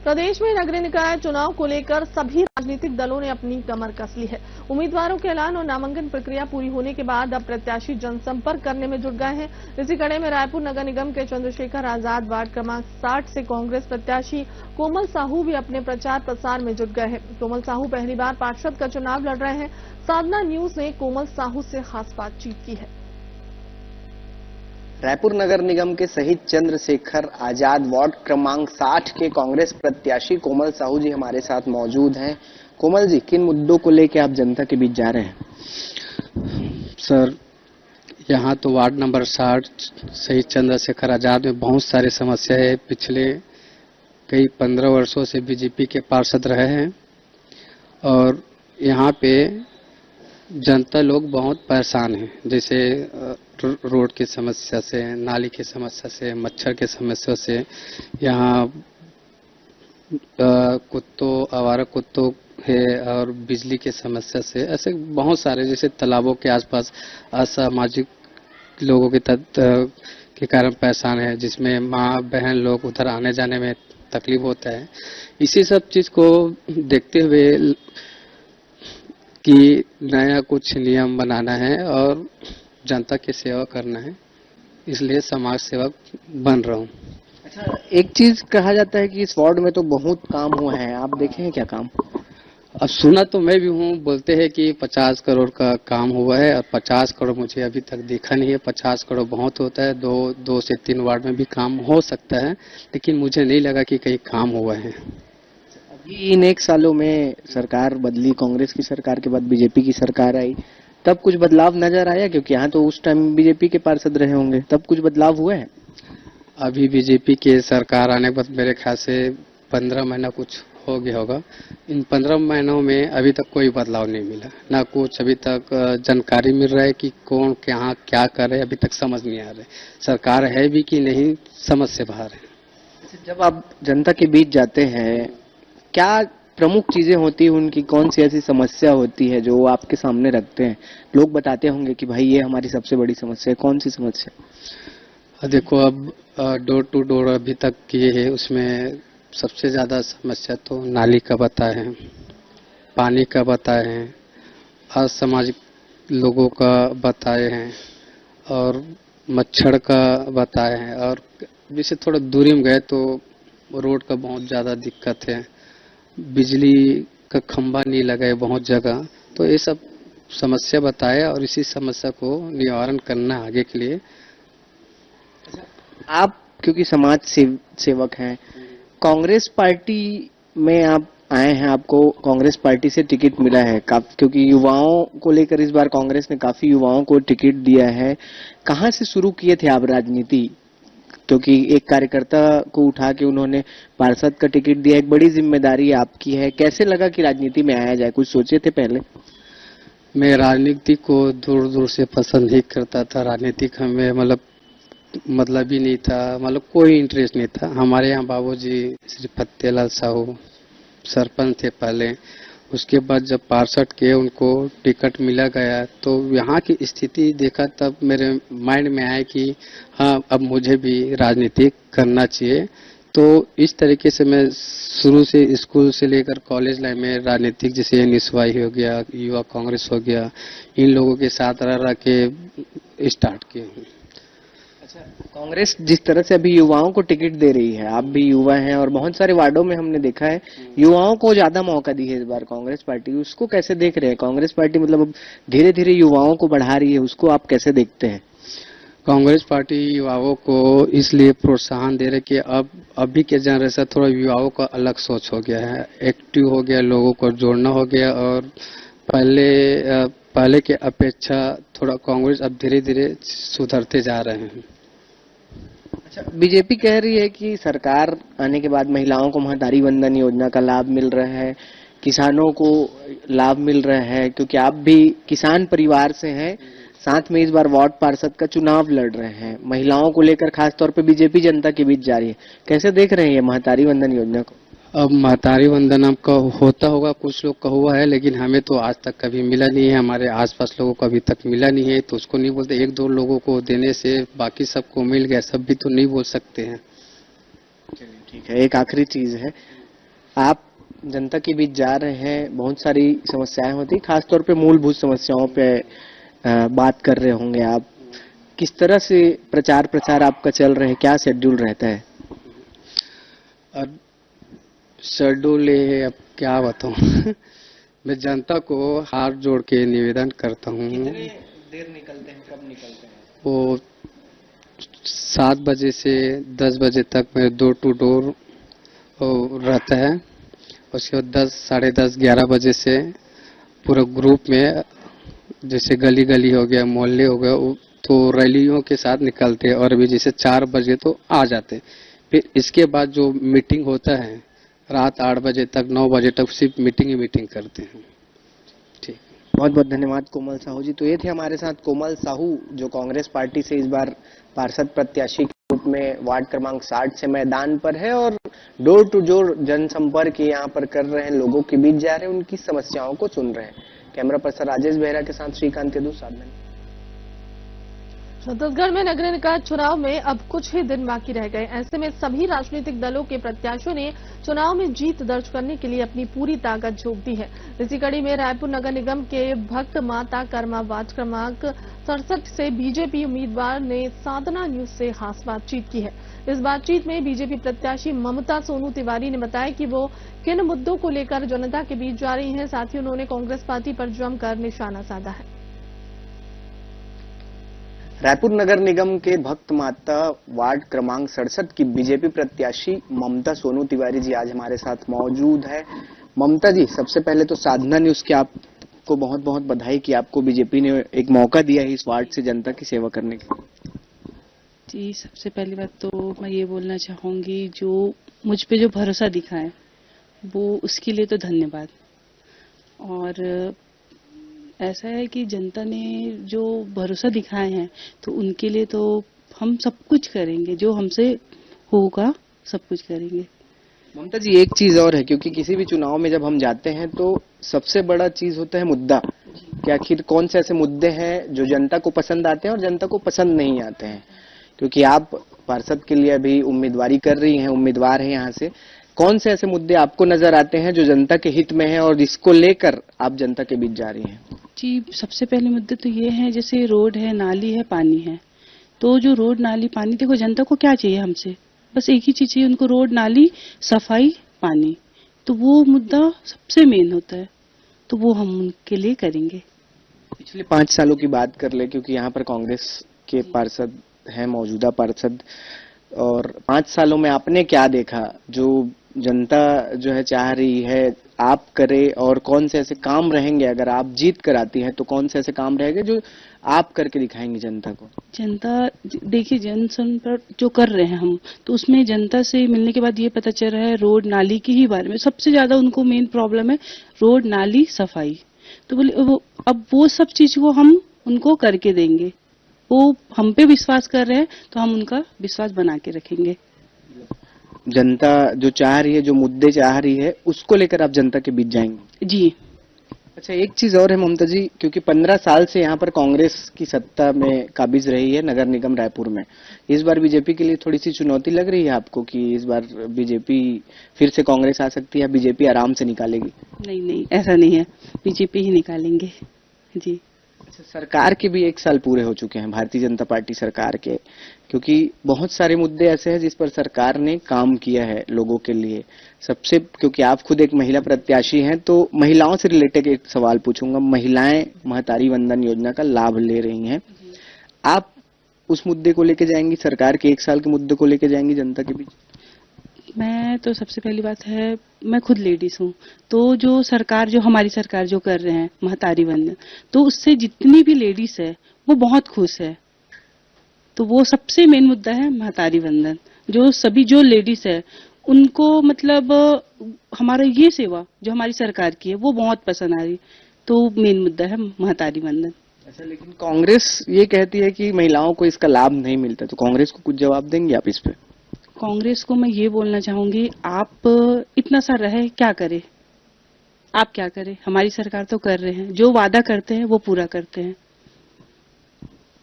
प्रदेश में नगरीय निकाय चुनाव को लेकर सभी राजनीतिक दलों ने अपनी कमर कस ली है। उम्मीदवारों के ऐलान और नामांकन प्रक्रिया पूरी होने के बाद अब प्रत्याशी जनसंपर्क करने में जुट गए हैं। इसी कड़ी में रायपुर नगर निगम के चंद्रशेखर आजाद वार्ड क्रमांक 60 से कांग्रेस प्रत्याशी कोमल साहू भी अपने प्रचार प्रसार में जुट गए हैं। कोमल साहू पहली बार पार्षद का चुनाव लड़ रहे हैं। साधना न्यूज ने कोमल साहू से खास बातचीत की है। रायपुर नगर निगम के शहीद चंद्रशेखर आजाद वार्ड क्रमांक 60 के कांग्रेस प्रत्याशी कोमल साहू जी हमारे साथ मौजूद हैं। कोमल जी, किन मुद्दों को लेकर आप जनता के बीच जा रहे हैं? सर, यहाँ तो वार्ड नंबर 60 शहीद चंद्रशेखर आजाद में बहुत सारी समस्या है। पिछले कई 15 वर्षों से बीजेपी के पार्षद रहे हैं और यहाँ पे जनता लोग बहुत परेशान हैं। जैसे रोड की समस्या से, नाली की समस्या से, मच्छर की समस्या से, यहाँ आवारा कुत्तों है और बिजली की समस्या से, ऐसे बहुत सारे, जैसे तालाबों के आसपास असामाजिक लोगों के कारण परेशान है, जिसमें माँ बहन लोग उधर आने जाने में तकलीफ होता है। इसी सब चीज को देखते हुए कि नया कुछ नियम बनाना है और जनता की सेवा करना है, इसलिए समाज सेवक बन रहा हूँ। अच्छा, एक चीज कहा जाता है कि इस वार्ड में तो बहुत काम हुआ है, आप देखे हैं क्या काम? अब सुना तो मैं भी हूँ, बोलते हैं कि 50 करोड़ का काम हुआ है और 50 करोड़ मुझे अभी तक देखा नहीं है। 50 करोड़ बहुत होता है, 2 से 3 वार्ड में भी काम हो सकता है, लेकिन मुझे नहीं लगा कि कहीं काम हुआ है। इन 1 सालों में सरकार बदली, कांग्रेस की सरकार के बाद बीजेपी की सरकार आई, तब कुछ बदलाव नजर आया? क्योंकि यहाँ तो उस टाइम बीजेपी के पार्षद रहे होंगे, तब कुछ बदलाव हुआ है? अभी बीजेपी की सरकार आने के बाद मेरे ख्याल से 15 महीना कुछ हो गया होगा। इन 15 महीनों में अभी तक कोई बदलाव नहीं मिला, ना कुछ अभी तक जानकारी मिल रहा है कि कौन यहाँ क्या कर रहे, अभी तक समझ नहीं आ रहा है। सरकार है भी कि नहीं, समझ से बाहर है। जब आप जनता के बीच जाते हैं, क्या प्रमुख चीजें होती है उनकी? कौन सी ऐसी समस्या होती है जो आपके सामने रखते हैं? लोग बताते होंगे कि भाई ये हमारी सबसे बड़ी समस्या है। कौन सी समस्या? देखो, अब डोर टू डोर अभी तक किए हैं, उसमें सबसे ज्यादा समस्या तो नाली का बताए हैं, पानी का बताए हैं, असामाजिक लोगों का बताए हैं और मच्छर का बताए हैं। और जैसे थोड़ा दूरी में गए तो रोड का बहुत ज्यादा दिक्कत है, बिजली का खंभा नहीं लगा है बहुत जगह। तो ये सब समस्या बताया और इसी समस्या को निवारण करना आगे के लिए। आप क्योंकि समाज सेवक हैं, कांग्रेस पार्टी में आप आए हैं, आपको कांग्रेस पार्टी से टिकट मिला है, क्योंकि युवाओं को लेकर इस बार कांग्रेस ने काफी युवाओं को टिकट दिया है। कहां से शुरू किए थे आप राजनीति? क्योंकि एक कार्यकर्ता को उठा के उन्होंने पार्षद का टिकट दिया, एक बड़ी जिम्मेदारी आपकी है। कैसे लगा कि राजनीति में आया जाए? कुछ सोचे थे पहले? मैं राजनीति को दूर दूर से पसंद ही करता था। राजनीति का हमें मतलब ही नहीं था, कोई इंटरेस्ट नहीं था। हमारे यहाँ बाबूजी श्री फतेलाल साहू सरपंच थे पहले, उसके बाद जब पार्षद के उनको टिकट मिला गया तो यहाँ की स्थिति देखा, तब मेरे माइंड में आया कि हाँ, अब मुझे भी राजनीति करना चाहिए। तो इस तरीके से मैं शुरू से स्कूल से लेकर कॉलेज लाइफ में राजनीतिक, जैसे निस्वाई हो गया, युवा कांग्रेस हो गया, इन लोगों के साथ रह के स्टार्ट किए हूँ। अच्छा, कांग्रेस जिस तरह से अभी युवाओं को टिकट दे रही है, आप भी युवा हैं और बहुत सारे वार्डों में हमने देखा है युवाओं को ज्यादा मौका दी है इस बार कांग्रेस पार्टी, उसको कैसे देख रहे हैं? कांग्रेस पार्टी अब धीरे धीरे युवाओं को बढ़ा रही है, उसको आप कैसे देखते हैं? कांग्रेस पार्टी युवाओं को इसलिए प्रोत्साहन दे रहे कि अब अभी के जनरेशन थोड़ा युवाओं का अलग सोच हो गया है, एक्टिव हो गया, लोगों को जोड़ना हो गया और पहले के अपेक्षा थोड़ा कांग्रेस अब धीरे धीरे सुधरते जा रहे हैं। अच्छा, बीजेपी कह रही है कि सरकार आने के बाद महिलाओं को महतारी वंदन योजना का लाभ मिल रहा है, किसानों को लाभ मिल रहा है, क्योंकि आप भी किसान परिवार से हैं, साथ में इस बार वार्ड पार्षद का चुनाव लड़ रहे हैं। महिलाओं को लेकर खास तौर पे बीजेपी जनता के बीच जा रही है, कैसे देख रहे हैं ये महतारी वंदन योजना को? अब महतारी वंदन आपका होता होगा, कुछ लोग का हुआ है, लेकिन हमें तो आज तक कभी मिला नहीं है, हमारे आसपास लोगों को अभी तक मिला नहीं है, तो उसको नहीं बोलते। 1-2 लोगों को देने से बाकी सबको मिल गया, सब भी तो नहीं बोल सकते हैं। चलिए ठीक है, एक आखिरी चीज है, आप जनता के बीच जा रहे हैं, बहुत सारी समस्याएं होती, खासतौर पे मूलभूत समस्याओं पे बात कर रहे होंगे आप। किस तरह से प्रचार आपका चल रहा है, क्या शेड्यूल रहता है? और शेड्यूल ये है, अब क्या बताऊं मैं जनता को हाथ जोड़ के निवेदन करता हूँ। देर निकलते हैं, कब निकलते हैं? वो 7 बजे से 10 बजे तक मेरे डोर टू डोर रहता है। उसके बाद 10, साढ़े 10, 11 बजे से पूरा ग्रुप में, जैसे गली गली हो गया, मोहल्ले हो गया, तो रैलियों के साथ निकलते हैं। और अभी जैसे 4 बजे तो आ जाते। फिर इसके बाद जो मीटिंग होता है रात 8 बजे तक, 9 बजे तक सिर्फ मीटिंग ही मीटिंग करते हैं। ठीक, बहुत बहुत धन्यवाद कोमल साहू जी। तो ये थे हमारे साथ कोमल साहू, जो कांग्रेस पार्टी से इस बार पार्षद प्रत्याशी के रूप में वार्ड क्रमांक 60 से मैदान पर है और डोर टू डोर जनसंपर्क यहाँ पर कर रहे हैं, लोगों के बीच जा रहे हैं, उनकी समस्याओं को सुन रहे हैं। कैमरा पर्सन राजेश बेहरा के साथ श्रीकांत यदु, साधन। छत्तीसगढ़ में नगरीय निकाय चुनाव में अब कुछ ही दिन बाकी रह गए। ऐसे में सभी राजनीतिक दलों के प्रत्याशियों ने चुनाव में जीत दर्ज करने के लिए अपनी पूरी ताकत झोंक दी है। इसी कड़ी में रायपुर नगर निगम के भक्त माता कर्मा वार्ड क्रमांक 67 से बीजेपी उम्मीदवार ने साधना न्यूज से खास बातचीत की है। इस बातचीत में बीजेपी प्रत्याशी ममता सोनू तिवारी ने बताया कि वो किन मुद्दों को लेकर जनता के बीच जा रही हैं। साथ ही उन्होंने कांग्रेस पार्टी पर जमकर निशाना साधा है। रायपुर नगर निगम के भक्त माता वार्ड क्रमांक 67 की बीजेपी प्रत्याशी ममता सोनू तिवारी जी आज हमारे साथ मौजूद है। ममता जी, सबसे पहले तो साधना न्यूज की आपको बहुत बहुत बधाई कि आपको बीजेपी ने एक मौका दिया है इस वार्ड से जनता की सेवा करने की। जी, सबसे पहली बात तो मैं ये बोलना चाहूंगी, जो मुझ पे जो भरोसा दिखाए वो उसके लिए तो धन्यवाद। और ऐसा है कि जनता ने जो भरोसा दिखाए हैं तो उनके लिए तो हम सब कुछ करेंगे, जो हमसे होगा सब कुछ करेंगे। ममता जी, एक चीज और है, क्योंकि किसी भी चुनाव में जब हम जाते हैं तो सबसे बड़ा चीज होता है मुद्दा, कि आखिर कौन से ऐसे मुद्दे हैं जो जनता को पसंद आते हैं और जनता को पसंद नहीं आते हैं। क्योंकि आप पार्षद के लिए अभी उम्मीदवारी कर रही हैं, उम्मीदवार हैं यहाँ से, कौन से ऐसे मुद्दे आपको नजर आते हैं जो जनता के हित में है और जिसको लेकर आप जनता के बीच जा रही हैं? जी, सबसे पहले मुद्दे तो ये है, जैसे रोड है, नाली है, पानी है। तो जो रोड, नाली, पानी, देखो जनता को क्या चाहिए हमसे, बस एक ही चीज चाहिए उनको, रोड, नाली, सफाई, पानी। तो वो मुद्दा सबसे मेन होता है, तो वो हम उनके लिए करेंगे। पिछले 5 सालों की बात कर ले, क्योंकि यहाँ पर कांग्रेस के पार्षद हैं, मौजूदा पार्षद, और 5 सालों में आपने क्या देखा जो जनता जो है चाह रही है आप करे, और कौन से ऐसे काम रहेंगे अगर आप जीत कर आती हैं तो कौन से ऐसे काम रहेंगे जो आप करके दिखाएंगे जनता को? जनता, देखिए, जनसंपर्क जो कर रहे हैं हम, तो उसमें जनता से मिलने के बाद ये पता चल रहा है रोड, नाली की ही बारे में सबसे ज्यादा उनको मेन प्रॉब्लम है, रोड, नाली, सफाई। तो बोले अब वो सब चीज को हम उनको करके देंगे। वो हम पे विश्वास कर रहे हैं तो हम उनका विश्वास बना के रखेंगे। जनता जो चाह रही है, जो मुद्दे चाह रही है, उसको लेकर आप जनता के बीच जाएंगे? जी। अच्छा, एक चीज और है ममता जी, क्योंकि 15 साल से यहाँ पर कांग्रेस की सत्ता में काबिज रही है नगर निगम रायपुर में, इस बार बीजेपी के लिए थोड़ी सी चुनौती लग रही है आपको कि इस बार बीजेपी फिर से कांग्रेस आ सकती है, बीजेपी आराम से निकालेगी? नहीं नहीं, ऐसा नहीं है, बीजेपी ही निकालेंगे। जी। अच्छा, सरकार के भी 1 साल पूरे हो चुके हैं, भारतीय जनता पार्टी सरकार के, क्योंकि बहुत सारे मुद्दे ऐसे हैं जिस पर सरकार ने काम किया है लोगों के लिए। सबसे, क्योंकि आप खुद एक महिला प्रत्याशी हैं, तो महिलाओं से रिलेटेड एक सवाल पूछूंगा। महिलाएं महतारी वंदन योजना का लाभ ले रही हैं, आप उस मुद्दे को लेके जाएंगी, सरकार के 1 साल के मुद्दे को लेके जाएंगी जनता के बीच? मैं तो सबसे पहली बात है, मैं खुद लेडीज हूँ, तो जो सरकार, जो हमारी सरकार जो कर रहे हैं महतारी वंदन, तो उससे जितनी भी लेडीज है वो बहुत खुश है। तो वो सबसे मेन मुद्दा है महतारी वंदन, जो सभी जो लेडीज है उनको, मतलब हमारा ये सेवा जो हमारी सरकार की है वो बहुत पसंद आ रही, तो मेन मुद्दा है महतारी वंदन। अच्छा, लेकिन कांग्रेस ये कहती है कि महिलाओं को इसका लाभ नहीं मिलता, तो कांग्रेस को कुछ जवाब देंगे आप इस पे? कांग्रेस को मैं ये बोलना चाहूंगी, आप इतना सा रहे, क्या करे, आप क्या करें, हमारी सरकार तो कर रहे हैं, जो वादा करते हैं वो पूरा करते हैं।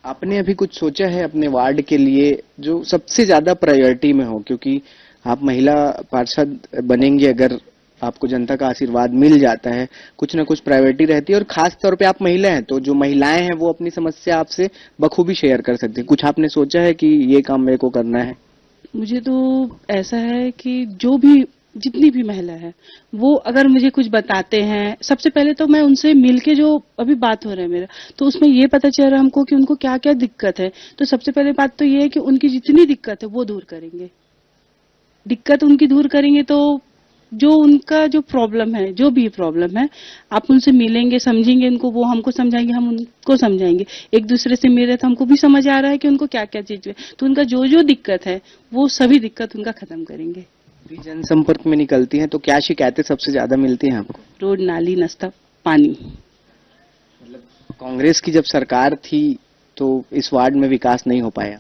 आपने अभी कुछ सोचा है अपने वार्ड के लिए जो सबसे ज्यादा प्रायोरिटी में हो, क्योंकि आप महिला पार्षद बनेंगे अगर आपको जनता का आशीर्वाद मिल जाता है, कुछ ना कुछ प्रायोरिटी रहती है, और खास तौर पे आप महिला हैं तो जो महिलाएं हैं वो अपनी समस्या आपसे बखूबी शेयर कर सकती हैं। कुछ आपने सोचा है कि ये काम मेरे को करना है? मुझे तो ऐसा है कि जो भी जितनी भी महिला है वो अगर मुझे कुछ बताते हैं, सबसे पहले तो मैं उनसे मिलके, जो अभी बात हो रहा है मेरा, तो उसमें ये पता चल रहा है हमको कि उनको क्या क्या दिक्कत है। तो सबसे पहले बात तो ये है कि उनकी जितनी दिक्कत है वो दूर करेंगे। दिक्कत उनकी दूर करेंगे तो जो उनका जो प्रॉब्लम है, जो भी प्रॉब्लम है, आप उनसे मिलेंगे, समझेंगे उनको, वो हमको समझाएंगे, हम उनको समझाएंगे। एक दूसरे से मिल रहे तो हमको भी समझ आ रहा है कि उनको क्या क्या चीज है, तो उनका जो जो दिक्कत है वो सभी दिक्कत उनका खत्म करेंगे। जनसंपर्क में निकलती हैं तो क्या शिकायतें सबसे ज्यादा मिलती हैं आपको? रोड, नाली, नाश्ता, पानी। कांग्रेस की जब सरकार थी तो इस वार्ड में विकास नहीं हो पाया?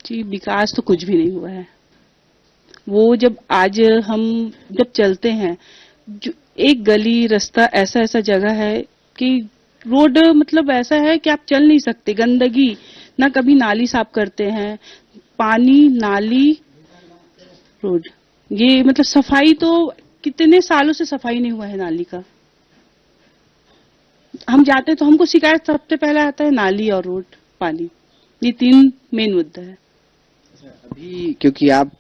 जी, विकास तो कुछ भी नहीं हुआ है। वो जब आज हम जब चलते हैं, जो एक गली रास्ता ऐसा ऐसा जगह है कि रोड मतलब ऐसा है कि आप चल नहीं सकते, गंदगी, ना कभी नाली साफ करते हैं, पानी, नाली, रोड, ये मतलब सफाई तो कितने सालों से सफाई नहीं हुआ है नाली का। हम जाते तो हमको शिकायत सबसे पहले आता है नाली और रोड, पानी, ये 3 मेन मुद्दा है। अभी क्योंकि आप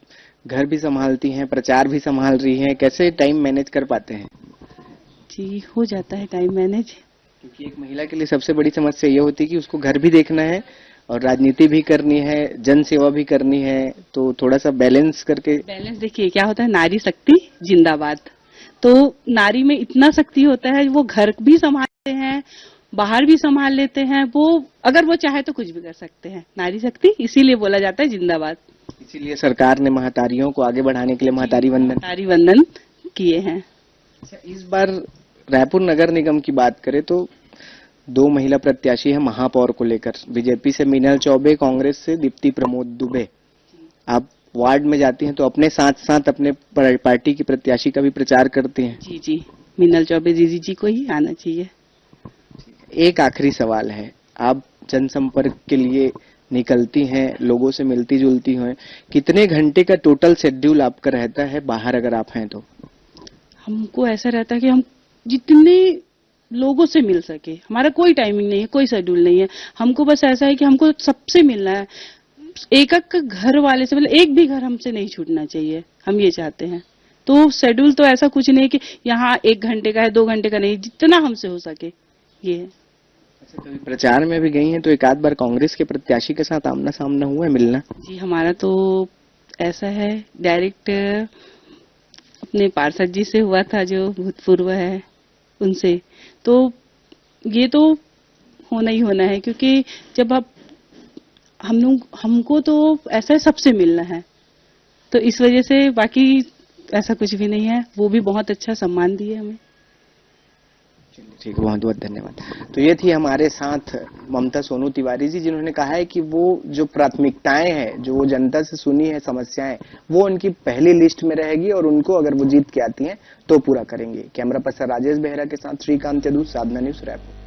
घर भी संभालती हैं, प्रचार भी संभाल रही हैं, कैसे टाइम मैनेज कर पाते हैं? जी, हो जाता है टाइम मैनेज। क्योंकि एक महिला के लिए सबसे बड़ी समस्या ये होती है कि उसको घर भी देखना है और राजनीति भी करनी है, जन सेवा भी करनी है, तो थोड़ा सा बैलेंस करके। बैलेंस देखिए क्या होता है, नारी शक्ति जिंदाबाद। तो नारी में इतना शक्ति होता है, वो घर भी संभालते हैं, बाहर भी संभाल लेते हैं, वो अगर वो चाहे तो कुछ भी कर सकते हैं। नारी शक्ति इसीलिए बोला जाता है जिंदाबाद। इसीलिए सरकार ने महतारियों को आगे बढ़ाने के लिए महतारी वंदन महतारी वंदन किए हैं। इस बार रायपुर नगर निगम की बात करें तो 2 महिला प्रत्याशी हैं महापौर को लेकर, बीजेपी से मीनल चौबे, कांग्रेस से दीप्ति प्रमोद दुबे। आप वार्ड में जाती हैं तो अपने साथ साथ अपने पार्टी की प्रत्याशी का भी प्रचार करती हैं? जी जी, मीनल चौबे दीदी जी को ही आना चाहिए। एक आखिरी सवाल है, आप जनसंपर्क के लिए निकलती हैं, लोगों से मिलती जुलती हैं, कितने घंटे का टोटल शेड्यूल आपका रहता है बाहर अगर आप हैं तो? हमको ऐसा रहता है कि हम जितने लोगों से मिल सके, हमारा कोई टाइमिंग नहीं है, कोई शेड्यूल नहीं है। हमको बस ऐसा है कि हमको सबसे मिलना है, एक एक घर वाले से, मतलब एक भी घर हमसे नहीं छूटना चाहिए, हम ये चाहते हैं। तो शेड्यूल तो ऐसा कुछ नहीं है कि यहाँ 1 घंटे का है, 2 घंटे का नहीं, जितना हमसे हो सके ये है। अच्छा, कभी प्रचार में भी गई हैं तो एक आध बार कांग्रेस के प्रत्याशी के साथ आमना सामना हुआ है, मिलना? जी, हमारा तो ऐसा है, डायरेक्ट अपने पार्षद जी से हुआ था, जो भूतपूर्व है उनसे। तो ये तो होना ही होना है, क्योंकि जब आप हमको तो ऐसा है सबसे मिलना है, तो इस वजह से, बाकी ऐसा कुछ भी नहीं है। वो भी बहुत अच्छा सम्मान दिए हमें। ठीक है, बहुत बहुत धन्यवाद। तो ये थी हमारे साथ ममता सोनू तिवारी जी, जिन्होंने कहा है कि वो जो प्राथमिकताएं हैं, जो वो जनता से सुनी है समस्याएं, वो उनकी पहली लिस्ट में रहेगी और उनको अगर वो जीत के आती हैं तो पूरा करेंगे। कैमरा पर्सन राजेश बेहरा के साथ श्रीकांत यदू, साधना न्यूज, रायपुर।